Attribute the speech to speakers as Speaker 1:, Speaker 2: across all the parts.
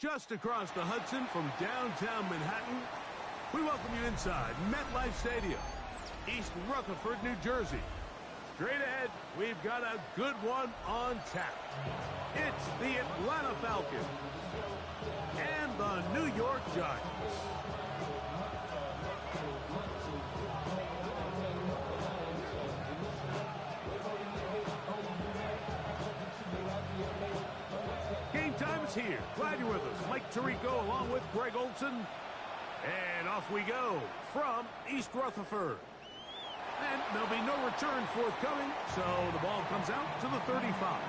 Speaker 1: Just across the Hudson from downtown Manhattan, we welcome you inside MetLife Stadium, East Rutherford, New Jersey. Straight ahead, we've got a good one on tap. It's the Atlanta Falcons and the New York Giants. Game time is here. Glad you're with us. Mike Tirico along with Greg Olson. And off we go from East Rutherford. And there'll be no return forthcoming, so the ball comes out to the 35.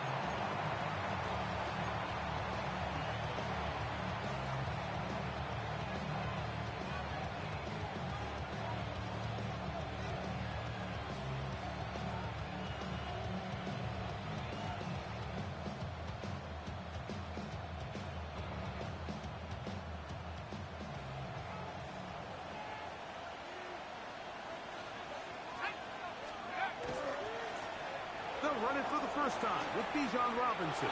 Speaker 1: They'll run it for the first time with Bijan Robinson.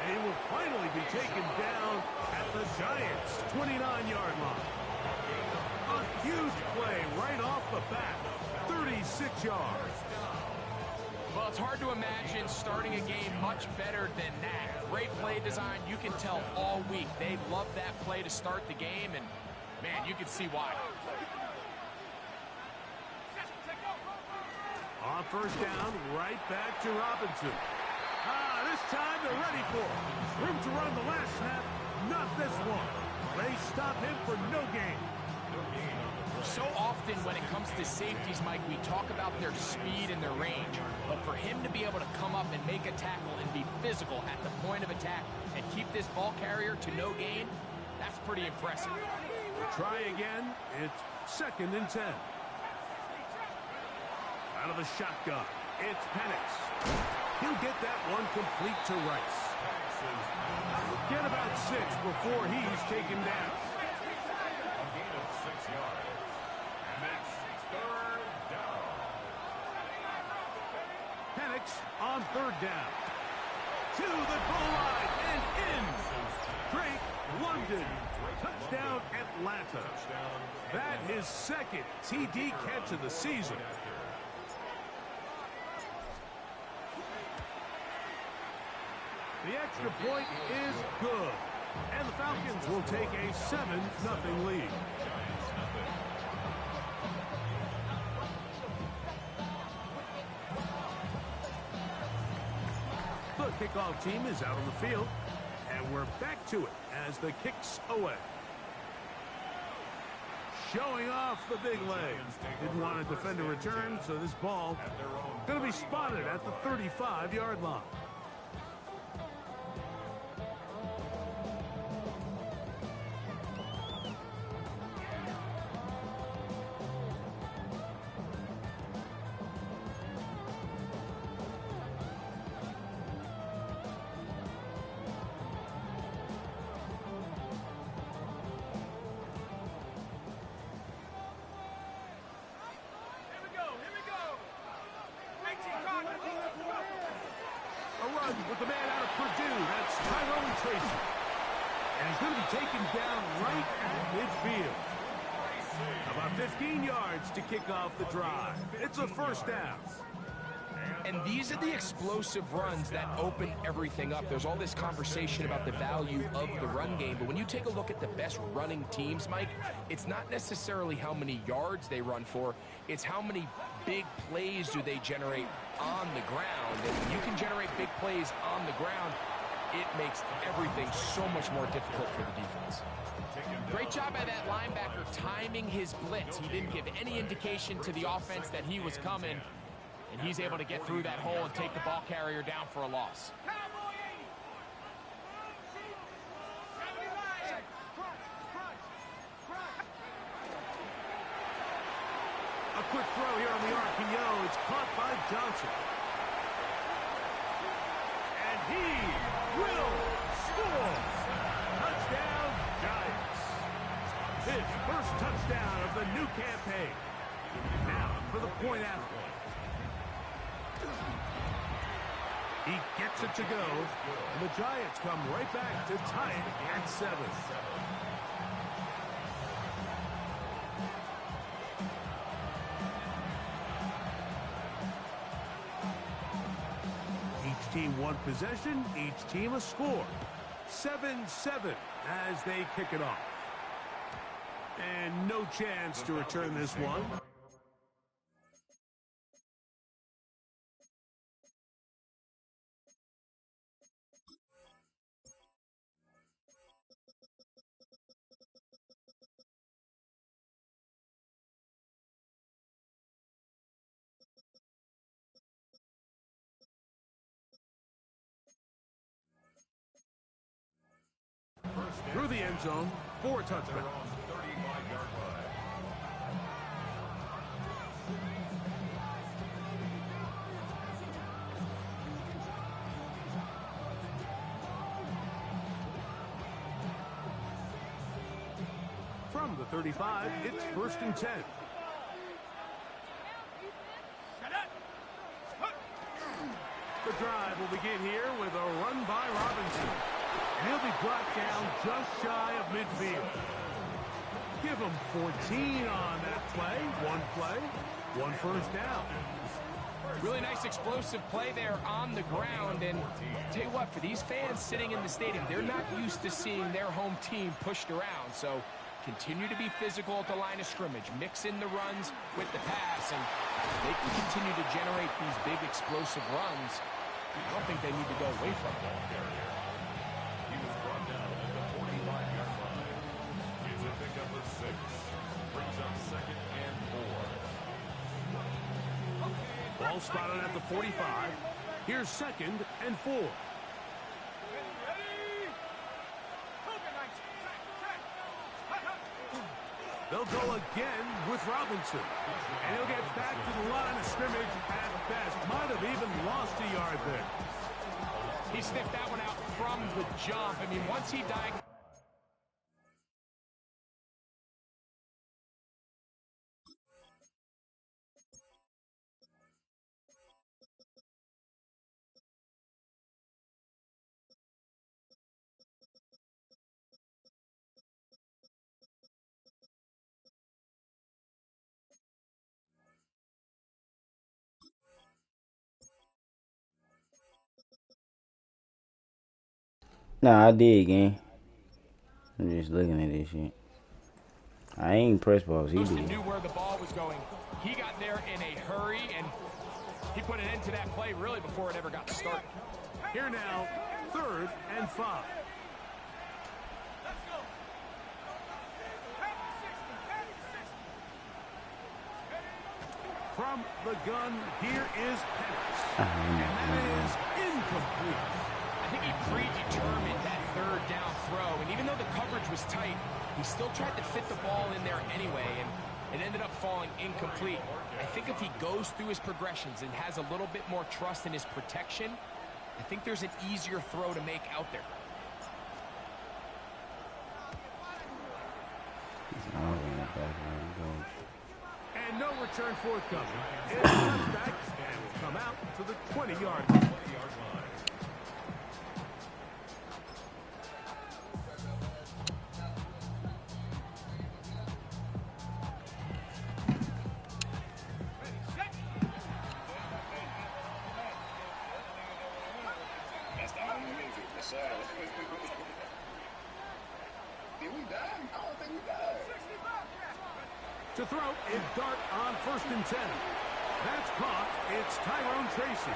Speaker 1: And he will finally be taken down at the Giants' 29-yard line. A huge play right off the bat, 36 yards.
Speaker 2: Well, it's hard to imagine starting a game much better than that. Great play design. You can tell all week they love that play to start the game, and, man, you can see why.
Speaker 1: On first down, right back to Robinson. This time they're ready for it. Room to run the last snap, not this one. They stop him for no gain.
Speaker 2: So often when it comes to safeties, Mike, we talk about their speed and their range. But for him to be able to come up and make a tackle and be physical at the point of attack and keep this ball carrier to no gain, that's pretty impressive.
Speaker 1: Try again. It's 2nd and 10. Out of the shotgun, it's Penix. He'll get that one complete to Rice. Get about 6 before he's taken down.
Speaker 3: A gain of 6 yards. And it's 3rd down.
Speaker 1: Penix on 3rd down. To the goal line and in. Drake London. Touchdown Atlanta. That is 2nd TD catch of the season. The extra point is good, and the Falcons will take a 7-0 lead. The kickoff team is out on the field, and we're back to it as the kick's away. Showing off the big legs. Didn't want to defend a return, so this ball going to be spotted at the 35-yard line. With the man out of Purdue, that's Tyrone Tracy. And he's going to be taken down right at midfield. About 15 yards to kick off the drive. It's a first down.
Speaker 2: And these are the explosive runs that open everything up. There's all this conversation about the value of the run game, but when you take a look at the best running teams, Mike, it's not necessarily how many yards they run for, it's how many big plays do they generate on the ground. And when you can generate big plays on the ground, it makes everything so much more difficult for the defense. Great job by that linebacker timing his blitz. He didn't give any indication to the offense that he was coming, and he's able to get through that hole and take the ball carrier down for a loss.
Speaker 1: A quick throw here on the RPO. It's caught by Johnson. And he will score. Touchdown, Giants. His first touchdown of the new campaign. Now for the point athlete. He gets it to go, and the Giants come right back to tie it at 7. Each team one possession, each team a score. 7-7 as they kick it off. And no chance to return this one. Through the end zone for a touchdown. From the 35, it's 1st and 10. The drive will begin here with a run by Robinson. And he'll be brought down just shy of midfield. Give him 14 on that play. One first down.
Speaker 2: Really nice explosive play there on the ground. And tell you what, for these fans sitting in the stadium, they're not used to seeing their home team pushed around. So continue to be physical at the line of scrimmage. Mix in the runs with the pass. And they can continue to generate these big explosive runs. I don't think they need to go away from it.
Speaker 3: He was brought down at the 45-yard line. He's a pickup of 6. Brings up 2nd and 4.
Speaker 1: Ball spotted at the 45. Here's 2nd and 4. They'll go again with Robinson. And he'll get back to the line of scrimmage at best. Might have even lost a yard there.
Speaker 2: He sniffed that one out from the jump. I mean, once he died.
Speaker 4: Nah, I did, gang. I'm just looking at this shit. I ain't press balls. He did.
Speaker 2: Knew where the ball was going. He got there in a hurry, and he put an end to that play really before it ever got started.
Speaker 1: Here now, 3rd and 5. From the gun, here is Pettis. And that is incomplete.
Speaker 2: I think he predetermined that 3rd down throw, and even though the coverage was tight, he still tried to fit the ball in there anyway, and it ended up falling incomplete. I think if he goes through his progressions and has a little bit more trust in his protection, I think there's an easier throw to make out there.
Speaker 1: And no return forthcoming. It's a touchback and will come out to the 20-yard line. To throw is Dart on 1st and 10. That's caught. It's Tyrone Tracy.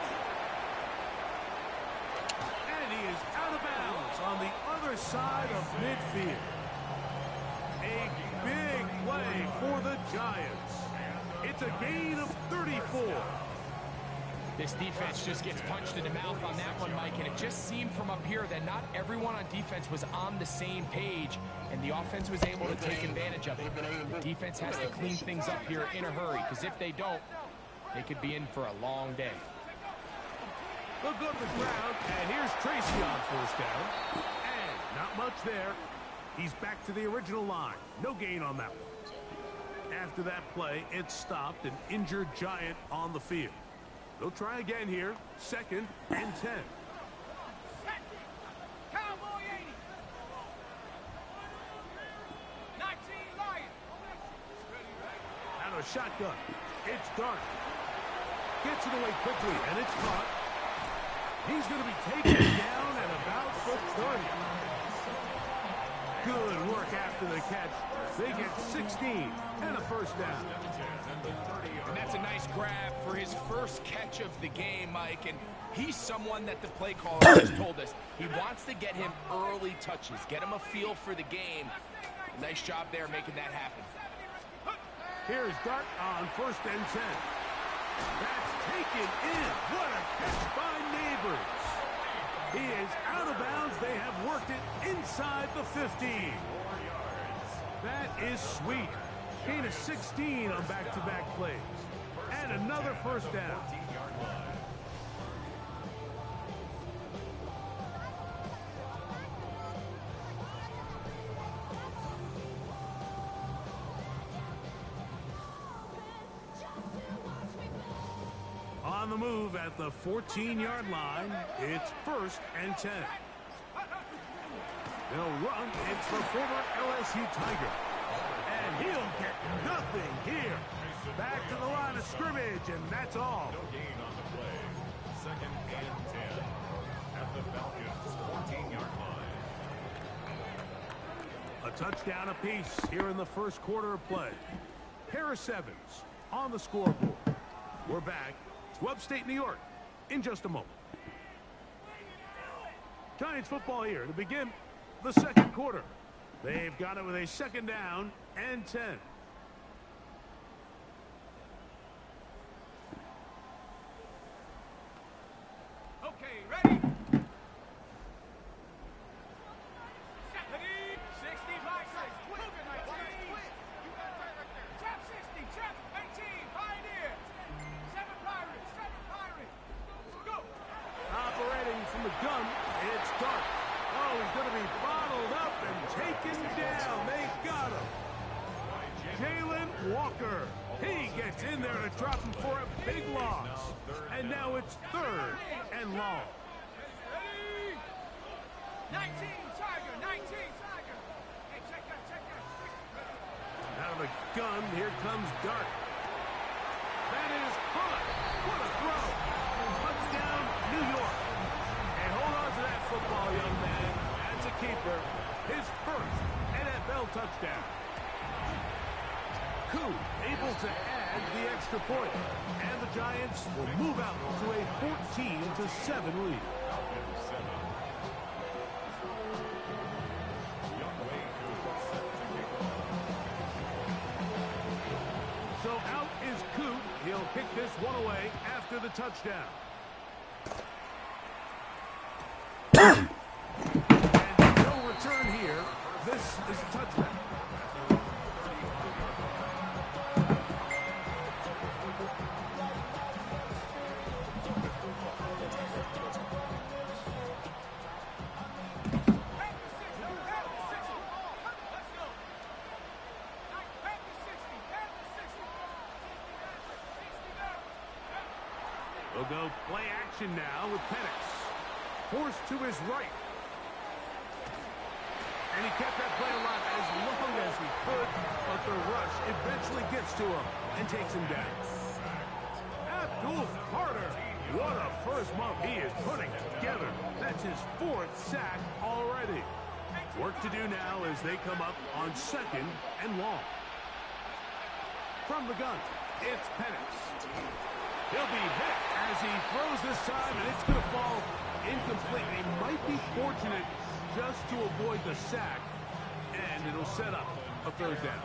Speaker 1: And he is out of bounds on the other side of midfield. A big play for the Giants. It's a gain of 34.
Speaker 2: This defense just gets punched in the mouth on that one, Mike, and it just seemed from up here that not everyone on defense was on the same page, and the offense was able to take advantage of it. The defense has to clean things up here in a hurry, because if they don't, they could be in for a long day.
Speaker 1: They'll go to the ground, and here's Tracy on 1st down. And not much there. He's back to the original line. No gain on that one. After that play, it stopped an injured Giant on the field. They'll try again here. 2nd and 10.
Speaker 5: Cowboy 80. 19 Lion.
Speaker 1: Out of shotgun. It's Dart. Gets it away quickly, and it's caught. He's going to be taken down at about the 30. Good work after the catch. They get 16 and a first down.
Speaker 2: And that's a nice grab for his first catch of the game, Mike. And he's someone that the play caller has told us he wants to get him early touches, get him a feel for the game. Nice job there making that happen.
Speaker 1: Here's Dart on 1st and 10. That's taken in. What a catch by Neighbors. He is out of bounds. They have worked it inside the 15. That is sweet. Gain of 16 on back-to-back plays. And another first down. On the move at the 14-yard line, it's 1st and 10. They'll run. It's the former LSU Tiger. And he'll get nothing here. Back to the line of scrimmage, and that's all.
Speaker 3: No gain on the play. 2nd and 10 at the Falcons' 14-yard line.
Speaker 1: A touchdown apiece here in the first quarter of play. Pair of 7s on the scoreboard. We're back to upstate New York in just a moment. Giants football here to begin the 2nd quarter. They've got it with a 2nd down and 10.
Speaker 5: Okay, ready? 60 by 6. Cougar 19. Trap 60. Trap 18. Pioneer. 7 Pirates. 7 Pirates. Go.
Speaker 1: Operating from the gun, it's Dart. Oh, he's going to be bottled up and taken down. They got him. Jalen Walker. He gets in there to drop him for a big loss. And now it's 3rd and long.
Speaker 5: Ready? 19 Tiger. 19 Tiger. Hey, check that. Check that.
Speaker 1: Out of the gun, here comes Dart. That is caught. What a throw. Touchdown, New York. And hold on to that football, young man. That's a keeper. His first NFL touchdown. Koo able to add the extra point. And the Giants will move out to a 14-7 lead. So out is Koo. He'll kick this one away after the touchdown. And no return here. This is a touchdown. We'll go play action now with Penix. Forced to his right. And he kept that play alive as long as he could, but the rush eventually gets to him and takes him down. Abdul Carter, what a first month he is putting together. That's his 4th sack already. Work to do now as they come up on 2nd and long. From the gun, it's Penix. He'll be hit as he throws this time, and it's going to fall incomplete. They might be fortunate just to avoid the sack, and it'll set up a 3rd down.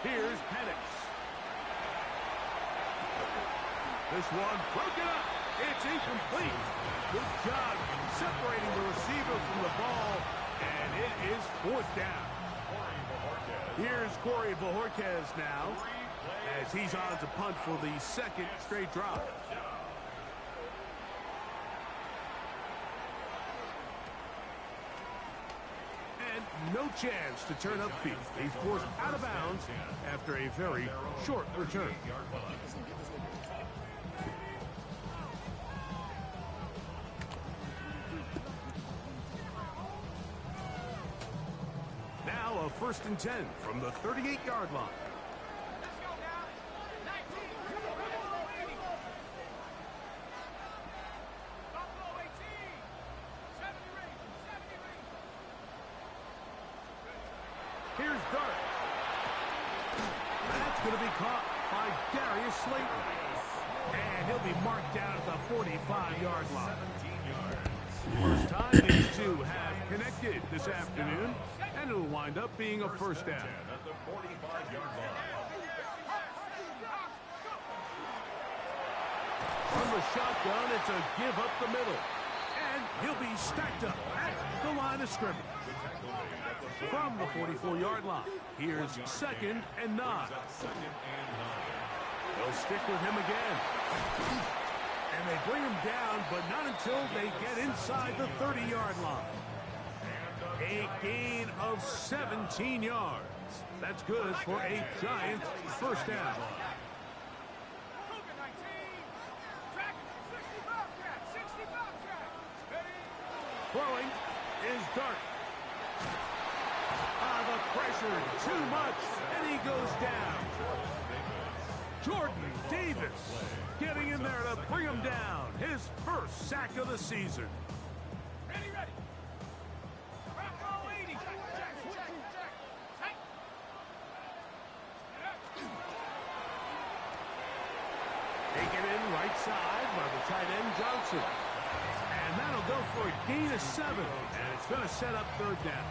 Speaker 1: Here's Penix. This one broken up. It's incomplete. Good job separating the receiver from the ball, and it is 4th down. Here's Corey Bojorquez now as he's on to punt for the 2nd straight drop. And no chance to turn upfield. He's forced out of bounds after a very short return. Now a 1st and 10 from the 38-yard line.
Speaker 5: Let's go now. 19. Buffalo 18. 70 Ravens. 70 Ravens.
Speaker 1: Here's Dart. That's going to be caught by Darius Slayton. And he'll be marked down at the 45-yard line. First time these two have connected this afternoon, and it'll wind up being a 1st down.
Speaker 3: At the 45-yard line.
Speaker 1: From the shotgun, it's a give up the middle. And he'll be stacked up at the line of scrimmage. From the 44-yard line, here's 2nd and 9. They'll stick with him again. And they bring him down, but not until they get inside the 30-yard line. A gain of 17 yards. That's good for a Giants 1st down.
Speaker 5: Cougar 19. Track it. 65 track. 65 track. Steady.
Speaker 1: Throwing is Dart. The pressure, too much, and he goes down. Jordan Davis getting in there to bring him down. His 1st sack of the season.
Speaker 5: Ready, ready. Buffalo 80. Check. Hey.
Speaker 1: Taken in right side by the tight end Johnson. And that'll go for a gain of 7. And it's going to set up 3rd down.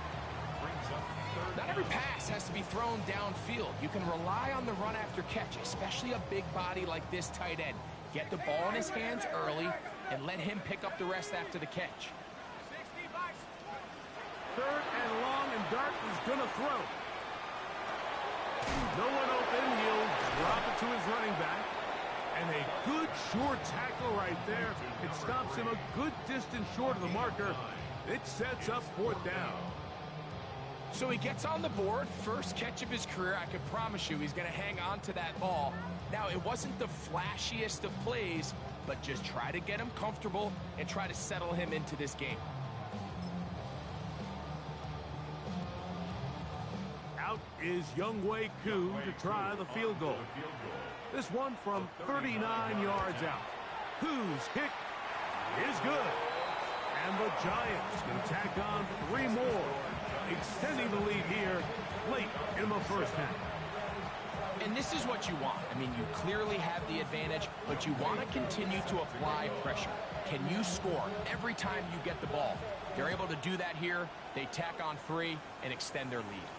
Speaker 2: Not every pass has to be thrown downfield. You can rely on the run after catch, especially a big body like this tight end. Get the ball in his hands early and let him pick up the rest after the catch.
Speaker 5: 60 bucks.
Speaker 1: 3rd and long, and Dart is going to throw. No one open. He'll drop it to his running back. And a good short tackle right there. It stops him a good distance short of the marker. It sets up 4th down.
Speaker 2: So he gets on the board, 1st catch of his career. I can promise you he's going to hang on to that ball. Now, it wasn't the flashiest of plays, but just try to get him comfortable and try to settle him into this game.
Speaker 1: Out is Younghoe Koo to try the field goal. This one from 39 yards out. Koo's kick is good. And the Giants can tack on 3 more, extending the lead here late in the 1st half.
Speaker 2: And this is what you want. I mean, you clearly have the advantage, but you want to continue to apply pressure. Can you score every time you get the ball? They're able to do that here. They tack on 3 and extend their lead.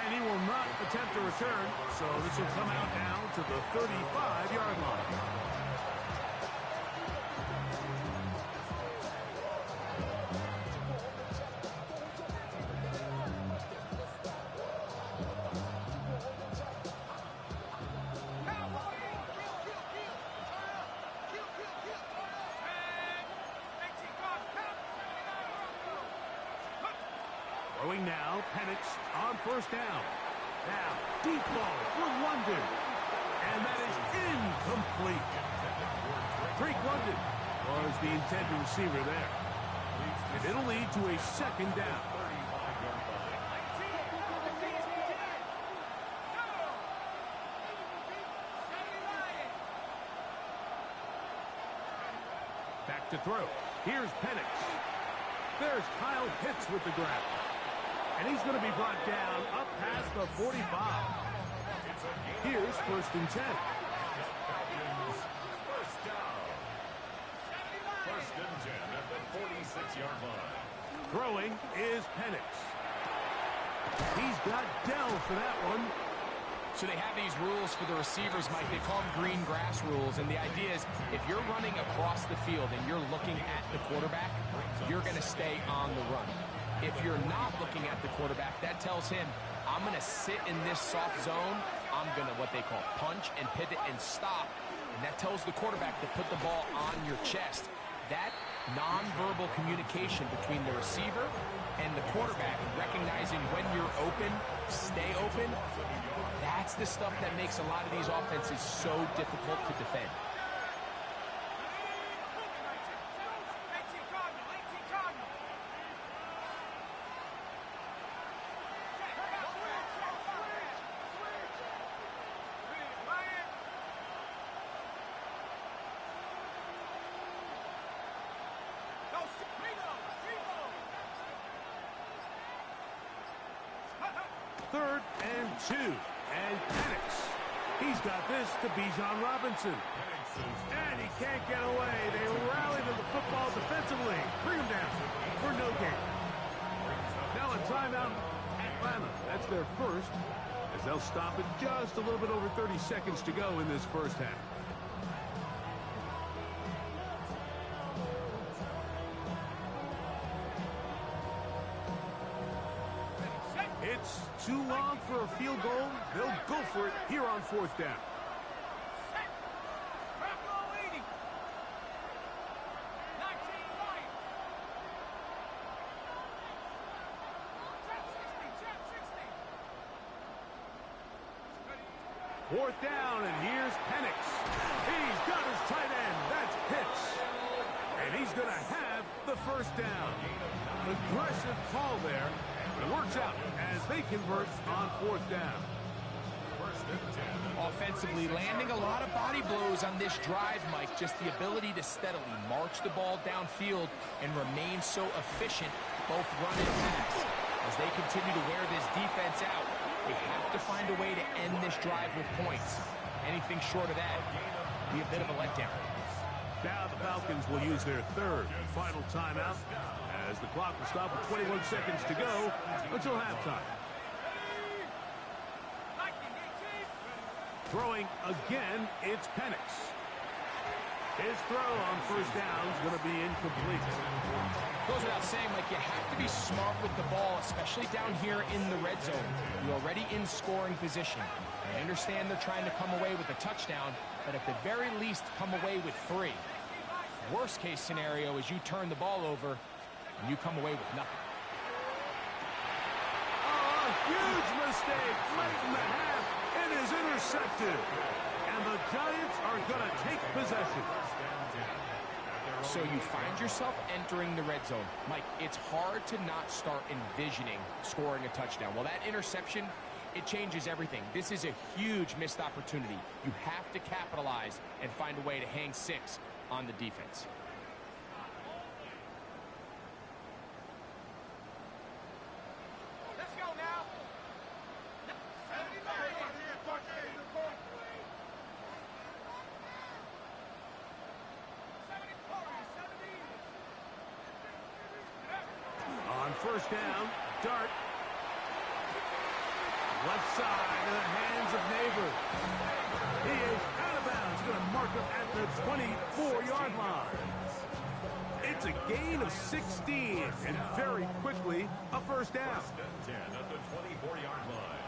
Speaker 1: And he will not attempt a return, so this will come out now to the 35-yard line. Throwing now, Penix on 1st down. Now, deep ball for London. And that is incomplete. Drake London was the intended receiver there. And it'll lead to a 2nd down. Back to throw. Here's Penix. There's Kyle Pitts with the grab. And he's going to be brought down up past the 45. Here's 1st and 10.
Speaker 3: First down. 1st and 10 at the 46-yard line.
Speaker 1: Throwing is Penix. He's got Dell for that one.
Speaker 2: So they have these rules for the receivers, Mike. They call them green grass rules. And the idea is if you're running across the field and you're looking at the quarterback, you're going to stay on the run. If you're not looking at the quarterback, that tells him, I'm going to sit in this soft zone. I'm going to what they call punch and pivot and stop. And that tells the quarterback to put the ball on your chest. That nonverbal communication between the receiver and the quarterback, recognizing when you're open, stay open. That's the stuff that makes a lot of these offenses so difficult to defend.
Speaker 1: Third and 2. And Penix. He's got this to Bijan Robinson. And he can't get away. They rally to the football defensively. Bring him down for no gain. Now a timeout, Atlanta. That's their first, as they'll stop it just a little bit over 30 seconds to go in this first half. It's too long for a field goal. They'll go for it here on fourth down. Fourth down, and here's Penix. He's got his tight end. That's Pitts. And he's going to have the first down. Aggressive call there. It works out as they convert on fourth down.
Speaker 2: Offensively, landing a lot of body blows on this drive, Mike. Just the ability to steadily march the ball downfield and remain so efficient, both run and pass. As they continue to wear this defense out, they have to find a way to end this drive with points. Anything short of that will be a bit of a letdown.
Speaker 1: Now the Falcons will use their third and final timeout, as the clock will stop with 21 seconds to go until halftime. Throwing again, it's Penix. His throw on first down is going to be incomplete.
Speaker 2: Goes without saying, like, you have to be smart with the ball, especially down here in the red zone. You're already in scoring position. I understand they're trying to come away with a touchdown, but at the very least, come away with 3. Worst case scenario is you turn the ball over and you come away with nothing.
Speaker 1: Oh, a huge mistake late in the half. It is intercepted. And the Giants are going to take possession.
Speaker 2: So you find yourself entering the red zone. Mike, it's hard to not start envisioning scoring a touchdown. Well, that interception, it changes everything. This is a huge missed opportunity. You have to capitalize and find a way to hang 6 on the defense.
Speaker 5: Let's go now.
Speaker 1: On first down, Dart. Left side in the hands of Neighbor. He is out of bounds. Going to mark him at the 24-yard line. It's a gain of 16, and very quickly, a first down.
Speaker 3: First and 10 at the 24-yard line.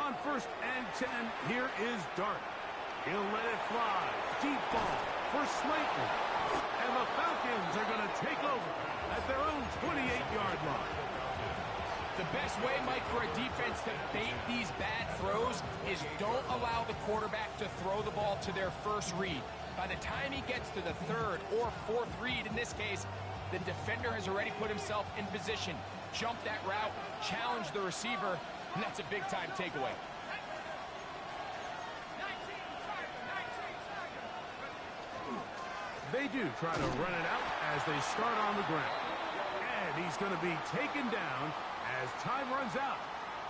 Speaker 1: On first and 10, here is Dart. He'll let it fly. Deep ball for Slayton. And the Falcons are going to take over at their own 28-yard line.
Speaker 2: The best way, Mike, for a defense to bait these bad throws is don't allow the quarterback to throw the ball to their first read. By the time he gets to the third or fourth read, in this case, the defender has already put himself in position, jump that route, challenge the receiver, and that's a big-time takeaway.
Speaker 1: They do try to run it out as they start on the ground. And he's going to be taken down as time runs out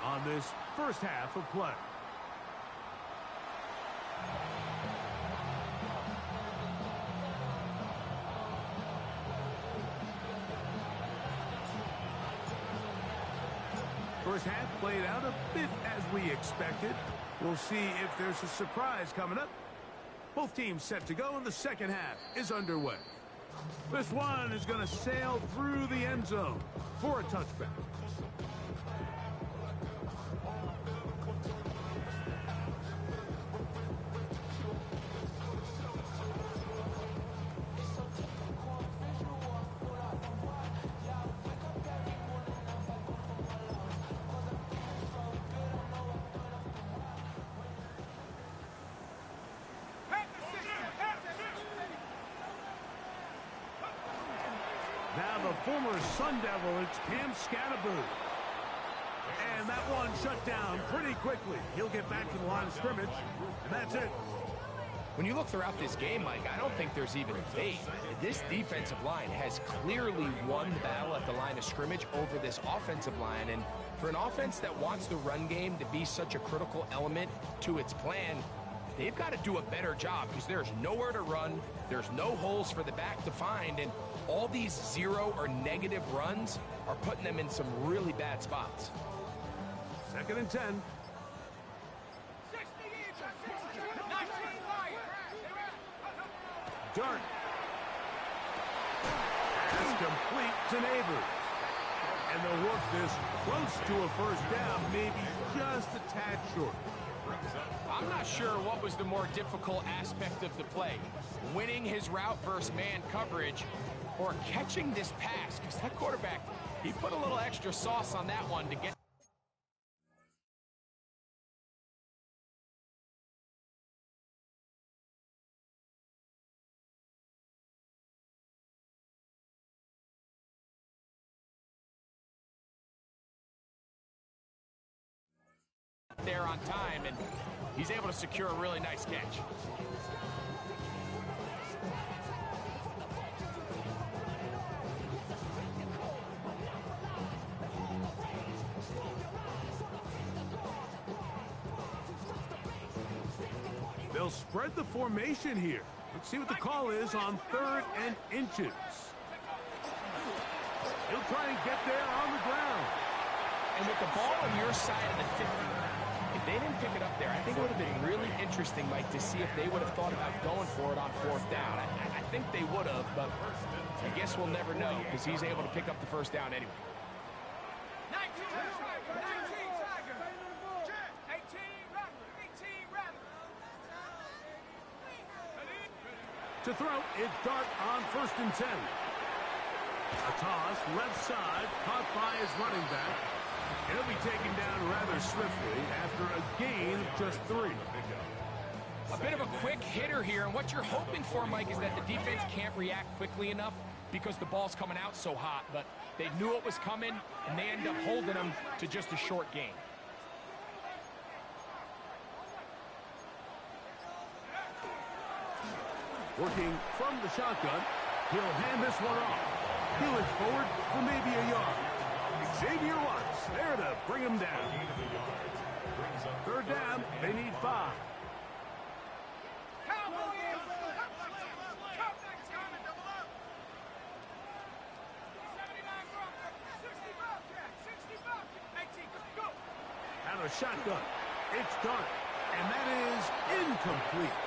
Speaker 1: on this first half of play. First half played out a bit as we expected. We'll see if there's a surprise coming up. Both teams set to go, and the second half is underway. This one is going to sail through the end zone for a touchback. Now the former Sun Devil, it's Cam Scatterboo. And that one shut down pretty quickly. He'll get back to the line of scrimmage, and that's it.
Speaker 2: When you look throughout this game, Mike, I don't think there's even a debate. This defensive line has clearly won the battle at the line of scrimmage over this offensive line. And for an offense that wants the run game to be such a critical element to its plan, they've got to do a better job because there's nowhere to run, there's no holes for the back to find, and all these zero or negative runs are putting them in some really bad spots.
Speaker 1: 2nd and 10.
Speaker 5: 60 each, 19 Lions.
Speaker 1: Dart. Pass complete to Neighbors. And they'll work this close to a first down, maybe just a tad short.
Speaker 2: I'm not sure what was the more difficult aspect of the play, winning his route versus man coverage or catching this pass, because that quarterback, he put a little extra sauce on that one to get there on time, and he's able to secure a really nice catch.
Speaker 1: They'll spread the formation here. Let's see what the call is on 3rd and inches. He'll try and get there on the ground.
Speaker 2: And with the ball on your side of the 50, if they didn't pick it up there, I think it would have been really interesting, Mike, to see if they would have thought about going for it on 4th down. I think they would have, but I guess we'll never know because he's able to pick up the first down anyway.
Speaker 5: 19 Tiger. 18 Rattler. 18 Rattler.
Speaker 1: To throw, it's Dart on 1st and 10. A toss, left side, caught by his running back. And he'll be taken down rather swiftly after a gain of just 3.
Speaker 2: A bit of a quick hitter here, and what you're hoping for, Mike, is that the defense can't react quickly enough because the ball's coming out so hot, but they knew it was coming, and they end up holding them to just a short gain.
Speaker 1: Working from the shotgun, he'll hand this one off. He'll look forward for maybe a yard. Xavier Watts there to bring him down. 3rd down, they need 5. Out of shotgun, it's Dart, and that is incomplete.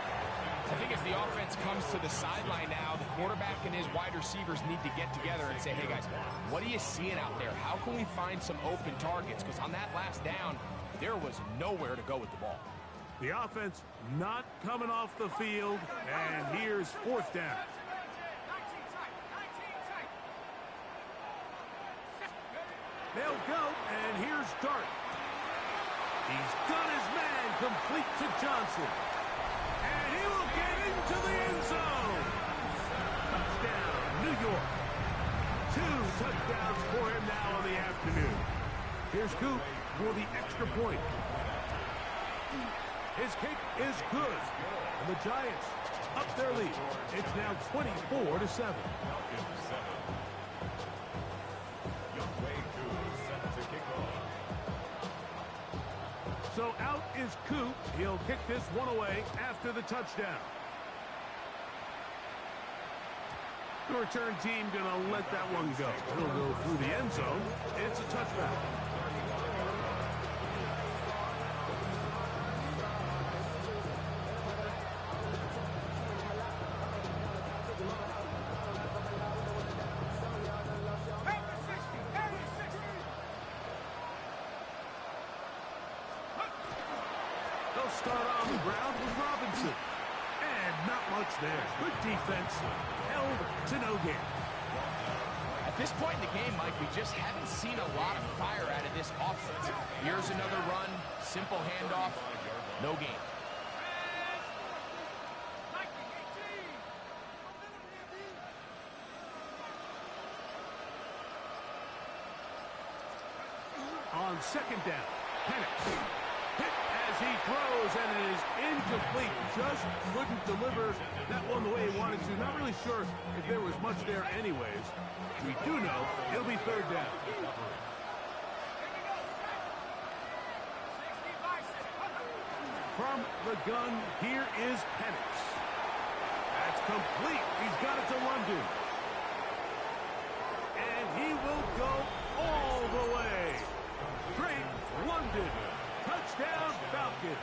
Speaker 2: I think as the offense comes to the sideline now, the quarterback and his wide receivers need to get together and say, hey, guys, what are you seeing out there? How can we find some open targets? Because on that last down, there was nowhere to go with the ball.
Speaker 1: The offense not coming off the field, and here's 4th down. They'll go, and here's Dart. He's done his man, complete to Johnson. And he will get into the end zone. Touchdown, New York. 2 touchdowns for him now on the afternoon. Here's Coop for the extra point. His kick is good. And the Giants up their lead. It's now 24-7. So out is Coop. He'll kick this one away after the touchdown. The return team going to let that one go. It'll go through the end zone. It's a touchback. on the ground with Robinson. And not much there. Good defense. Held to no gain.
Speaker 2: At this point in the game, Mike, we just haven't seen a lot of fire out of this offense. Here's another run, simple handoff, no gain.
Speaker 1: On second down, Penix hit as he throws, and it is incomplete. Just couldn't deliver that one the way he wanted to. Not really sure if there was much there anyways. We do know it'll be third down. From the gun, here is Penix. That's complete. He's got it to London. And he will go all the way. Great London. Touchdown Falcons.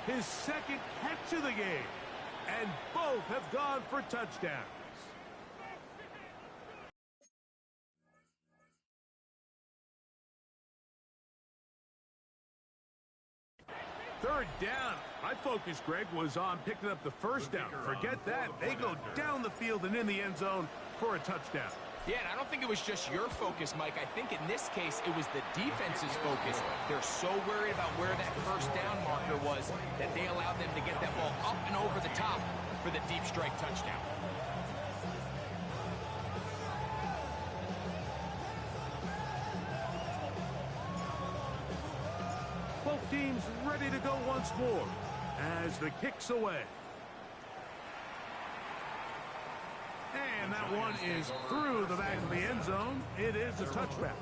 Speaker 1: His second catch of the game. And both have gone for touchdowns. Third down. My focus, Greg, was on picking up the first down. Forget that. They go down the field and in the end zone for a touchdown.
Speaker 2: Yeah, and I don't think it was just your focus, Mike. I think in this case, it was the defense's focus. They're so worried about where that first down marker was that they allowed them to get that ball up and over the top for the deep strike touchdown.
Speaker 1: Both teams ready to go once more as the kick's away. And that one is through the back of the end zone. It is a touchback.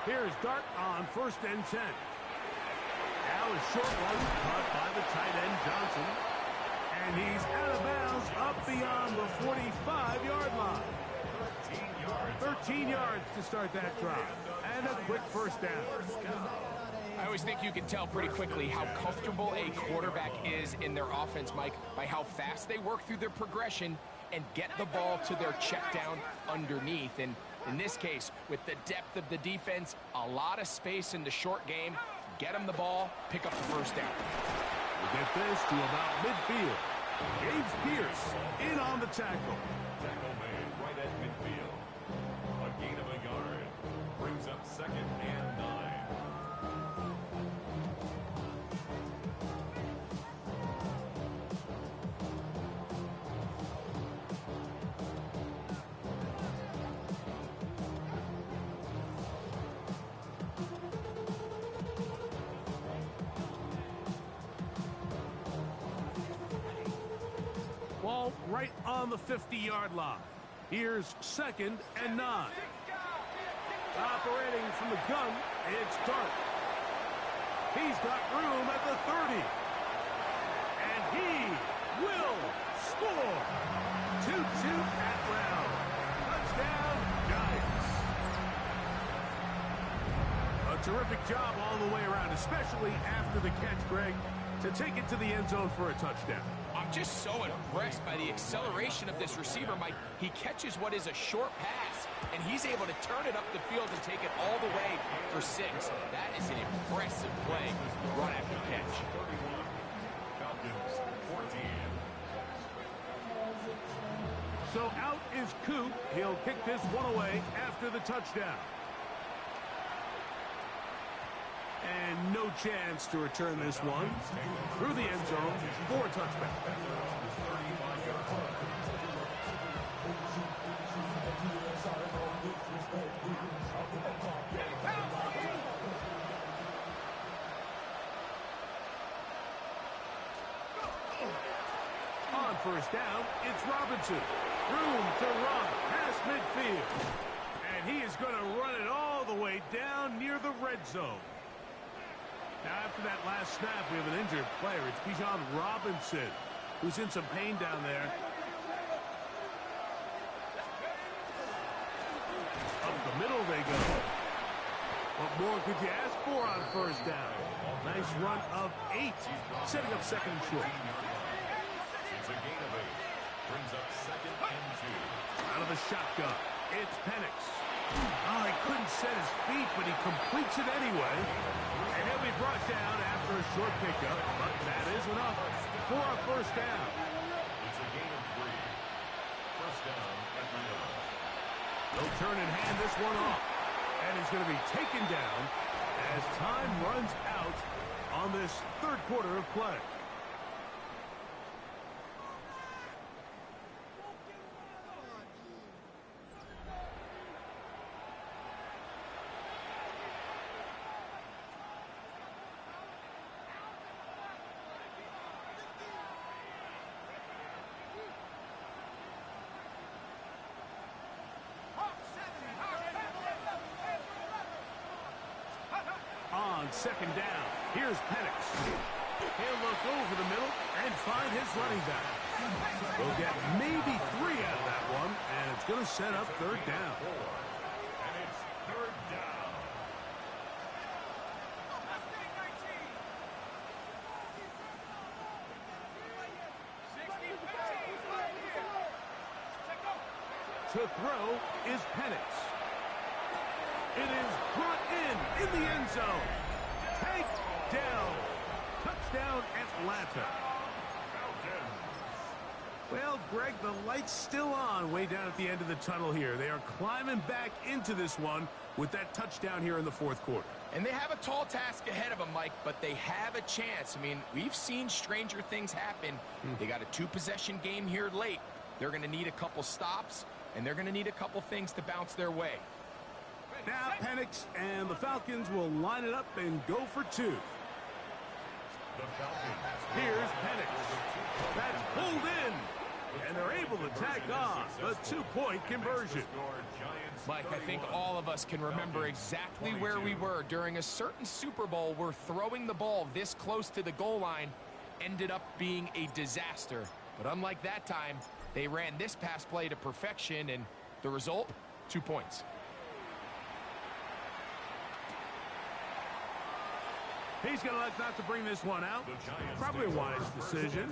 Speaker 1: Here's Dart on 1st and 10. Now a short one caught by the tight end Johnson. And he's out of bounds up beyond the 45-yard line. 13 yards to start that drive. And a quick first down.
Speaker 2: I always think you can tell pretty quickly how comfortable a quarterback is in their offense, Mike, by how fast they work through their progression and get the ball to their check down underneath. And in this case, with the depth of the defense, a lot of space in the short game, get them the ball, pick up the first down.
Speaker 1: We get this to about midfield. James Pierce in on the tackle.
Speaker 3: Tackle made right at midfield. A gain of a yard. Brings up 2nd and 9.
Speaker 1: Ball right on the 50-yard line. Here's 2nd and 9. Operating from the gun, it's Dart. He's got room at the 30. And he will score. 2-2 at round. Touchdown, Giants. A terrific job all the way around, especially after the catch, Greg, to take it to the end zone for a touchdown.
Speaker 2: I'm just so impressed by the acceleration of this receiver, Mike. He catches what is a short pass, and he's able to turn it up the field and take it all the way for 6. That is an impressive play run after catch.
Speaker 3: 31. Falcons 14.
Speaker 1: So out is Coop. He'll kick this one away after the touchdown. And no chance to return this one through the end zone for a touchback. On 1st down, it's Robinson. Room to run past midfield. And he is going to run it all the way down near the red zone. Now, after that last snap, we have an injured player. It's Bijan Robinson, who's in some pain down there. Up the middle they go. What more could you ask for on first down? Nice run of 8, setting up second and short.
Speaker 3: It's a gain of 8. Brings up second and 2.
Speaker 1: Out of the shotgun, it's Penix. Oh, he couldn't set his feet, but he completes it anyway. And he'll be brought down after a short pickup, but that is enough for a first down.
Speaker 3: It's a gain of 3. First down at the 11.
Speaker 1: They'll turn and hand this one off. And he's going to be taken down as time runs out on this third quarter of play. On second down, here's Penix. He'll look over the middle and find his running back. We'll get maybe 3 out of that one, and it's going to set up third down.
Speaker 3: And it's third down.
Speaker 1: To throw is Penix. It is brought in the end zone. Takedown. Touchdown, Atlanta. Well, Greg, the light's still on way down at the end of the tunnel here. They are climbing back into this one with that touchdown here in the fourth quarter.
Speaker 2: And they have a tall task ahead of them, Mike, but they have a chance. I mean, we've seen stranger things happen. They got a 2-possession game here late. They're going to need a couple stops, and they're going to need a couple things to bounce their way.
Speaker 1: Now Penix and the Falcons will line it up and go for 2. Here's Penix. That's pulled in. And they're able to tack on the 2-point conversion.
Speaker 2: Mike, I think all of us can remember exactly where we were during a certain Super Bowl where throwing the ball this close to the goal line ended up being a disaster. But unlike that time, they ran this pass play to perfection, and the result, 2 points.
Speaker 1: He's going to elect not to bring this one out. Probably a wise decision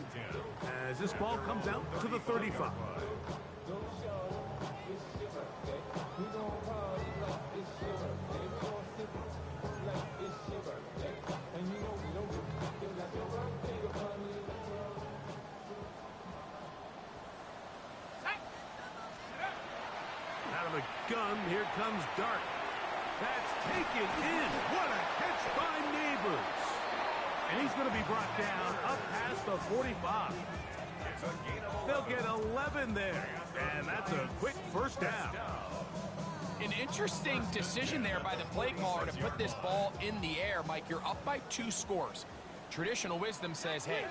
Speaker 1: as this ball comes out to the 35. Out of the gun, here comes Dart. That's taken in. What a catch by Neighbors. And he's going to be brought down up past the 45. They'll get 11 there. And that's a quick first down.
Speaker 2: An interesting decision there by the play caller to put this ball in the air. Mike, you're up by 2 scores. Traditional wisdom says, hey,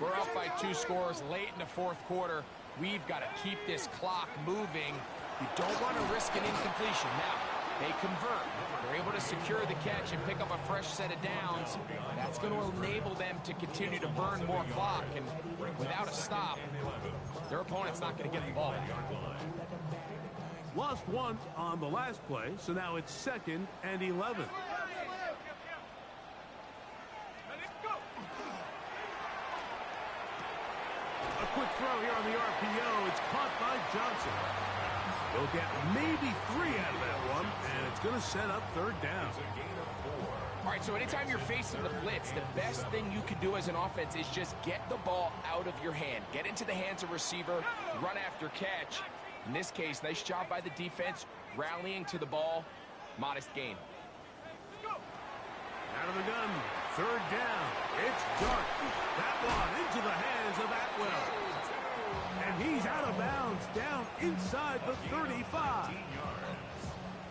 Speaker 2: we're up by 2 scores late in the fourth quarter. We've got to keep this clock moving. We don't want to risk an incompletion. Now, they convert. They're able to secure the catch and pick up a fresh set of downs. That's going to enable them to continue to burn more clock. And without a stop, their opponent's not going to get the ball back.
Speaker 1: Lost 1 on the last play, so now it's 2nd and 11. A quick throw here on the RPO. It's caught by Johnson. They'll get maybe 3 out of that one, and it's going to set up third down.
Speaker 2: All right, so anytime you're facing the blitz, the best thing you can do as an offense is just get the ball out of your hand. Get into the hands of receiver, run after catch. In this case, nice job by the defense, rallying to the ball. Modest gain.
Speaker 1: Out of the gun, third down. It's Dart. That one into the hands of Atwell. And he's out of bounds down inside the 35.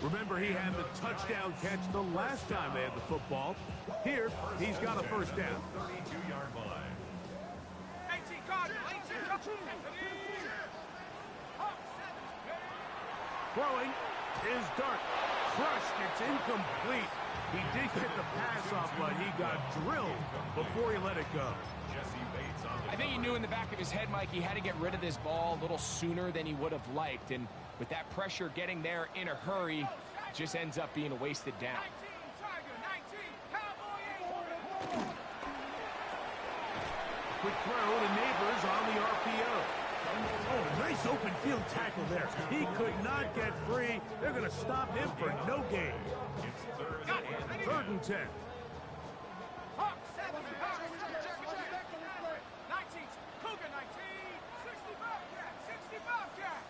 Speaker 1: Remember, he had the touchdown catch the last time they had the football. Here, he's got a first down.
Speaker 3: 32-yard line.
Speaker 5: 18 card, 18 card.
Speaker 1: Throwing is Dart. crushed. It's incomplete. He did get the pass off, but he got drilled before he let it go.
Speaker 2: I think he knew in the back of his head, Mike, he had to get rid of this ball a little sooner than he would have liked. And with that pressure getting there in a hurry, it just ends up being a wasted down.
Speaker 5: 19, Tiger, 19, Cowboy 8.
Speaker 1: Quick throw to Neighbors on the RPO. Oh, nice open field tackle there. He could not get free. They're going to stop him for no gain. Third and 10.
Speaker 5: Hawk 7, Hawk 19, Cougar 19, 60 Bobcat, 60 Bobcat.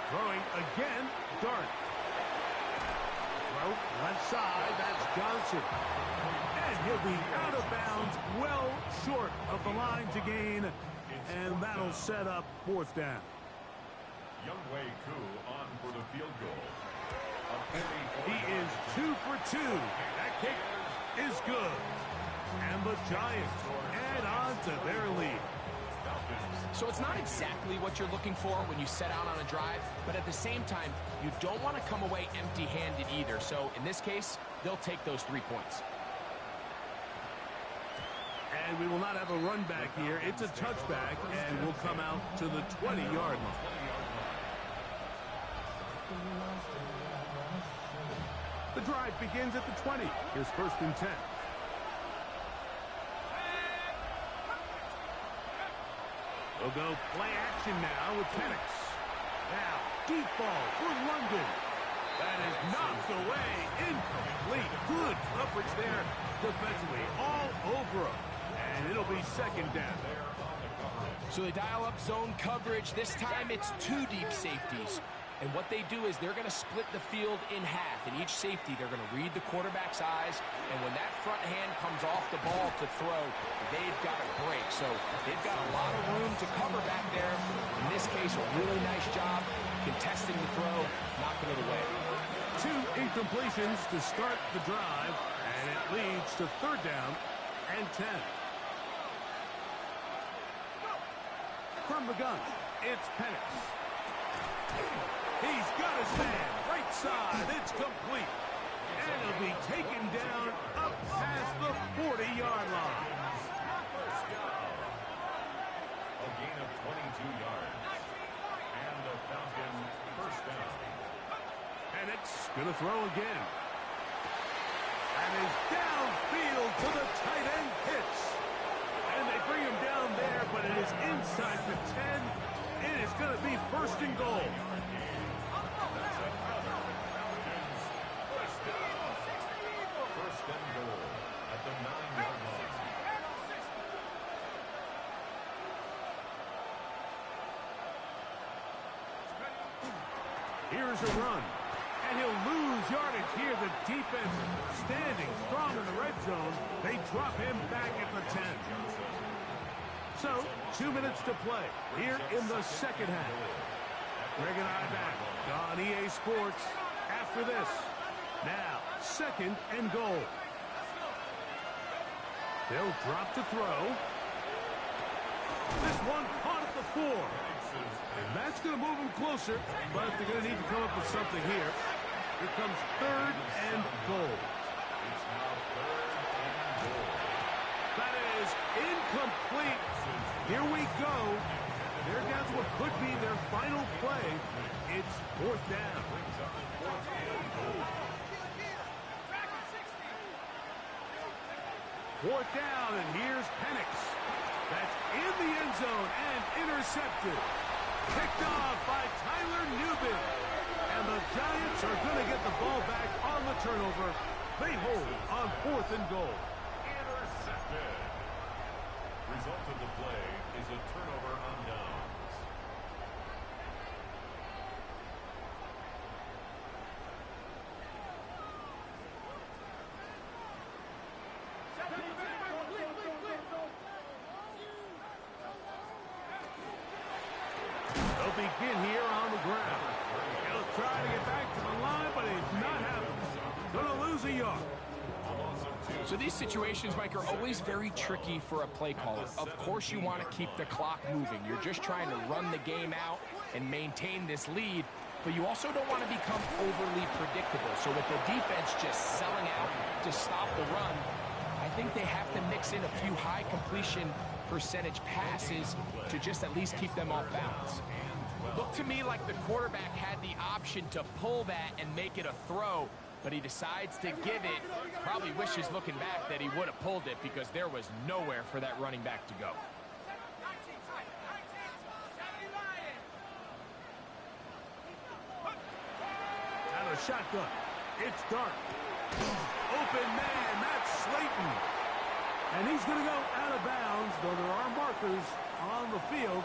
Speaker 1: Throwing again, Dart. Throw left side, that's Johnson. And he'll be out of bounds, well short of the line to gain. And that'll set up fourth down.
Speaker 3: Youngwei Koo on for the field goal.
Speaker 1: He is 2 for 2. That kick is good. And the Giants add on to their lead.
Speaker 2: So it's not exactly what you're looking for when you set out on a drive, but at the same time, you don't want to come away empty-handed either. So in this case, they'll take those 3 points.
Speaker 1: And we will not have a run back here. It's a touchback, and we'll come out to the 20-yard line. The drive begins at the 20. Here's first and 10. We'll go play action now with Penix. Now, deep ball for London. That is knocked away. Incomplete. Good coverage there defensively. All over him. And it'll be second down.
Speaker 2: So they dial up zone coverage. This time it's 2 deep safeties. And what they do is they're going to split the field in half. In each safety, they're going to read the quarterback's eyes. And when that front hand comes off the ball to throw, they've got a break. So they've got a lot of room to cover back there. In this case, a really nice job contesting the throw, knocking it away.
Speaker 1: 2 incompletions to start the drive. And it leads to third down and 10. From the gun, it's Penix. He's got his man. Right side. It's complete. And it'll be taken down up past the 40-yard line.
Speaker 3: A gain of 22 yards. And the Falcons first down.
Speaker 1: Penix going to throw again. And is downfield to the tight end hits. And they bring him down there, but it is inside the 10. It is going to be first and goal.
Speaker 3: First and goal at the 9-yard line.
Speaker 1: Here's a run. And he'll lose yardage here. The defense standing strong in the red zone. They drop him back at the 10. So, 2 minutes to play here in the second half. Greg and I back on EA Sports after this. Now, second and goal. They'll drop to throw. This one caught at the 4. And that's going to move them closer, but they're going to need to come up with something here. Here comes third and goal. That is incomplete. Here we go. They're down to what could be their final play. It's fourth down. Fourth down, and here's Penix. That's in the end zone and intercepted. Picked off by Tyler Newbin. And the Giants are going to get the ball back on the turnover. They hold on fourth and goal.
Speaker 3: Intercepted. Result of the play is a turnover on downs.
Speaker 1: They'll begin here on the ground. He'll try to get back to the line, but it's not happening. Gonna lose a yard.
Speaker 2: So these situations, Mike, are always very tricky for a play caller. Of course you want to keep the clock moving. You're just trying to run the game out and maintain this lead. but you also don't want to become overly predictable. So with the defense just selling out to stop the run, I think they have to mix in a few high completion percentage passes to just at least keep them off balance. Looked to me like the quarterback had the option to pull that and make it a throw, but he decides to give it. Probably wishes looking back that he would have pulled it because there was nowhere for that running back to go.
Speaker 1: Out of shotgun. It's dark. Open man, that's Slayton. And he's going to go out of bounds, though there are markers on the field,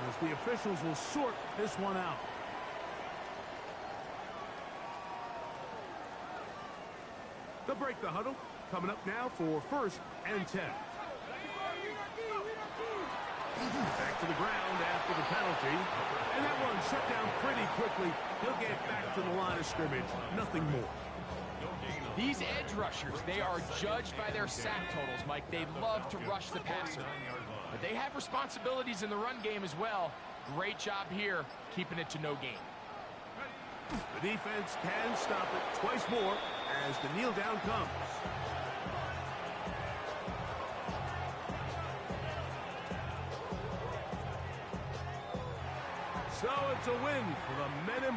Speaker 1: as the officials will sort this one out. They'll break the huddle. Coming up now for 1st and 10. Back to the ground after the penalty. And that one shut down pretty quickly. He'll get back to the line of scrimmage. Nothing more.
Speaker 2: These edge rushers, they are judged by their sack totals, Mike. They love to rush the passer. But they have responsibilities in the run game as well. Great job here, keeping it to no gain.
Speaker 1: The defense can stop it twice more as the kneel down comes. So it's a win for the men in blue.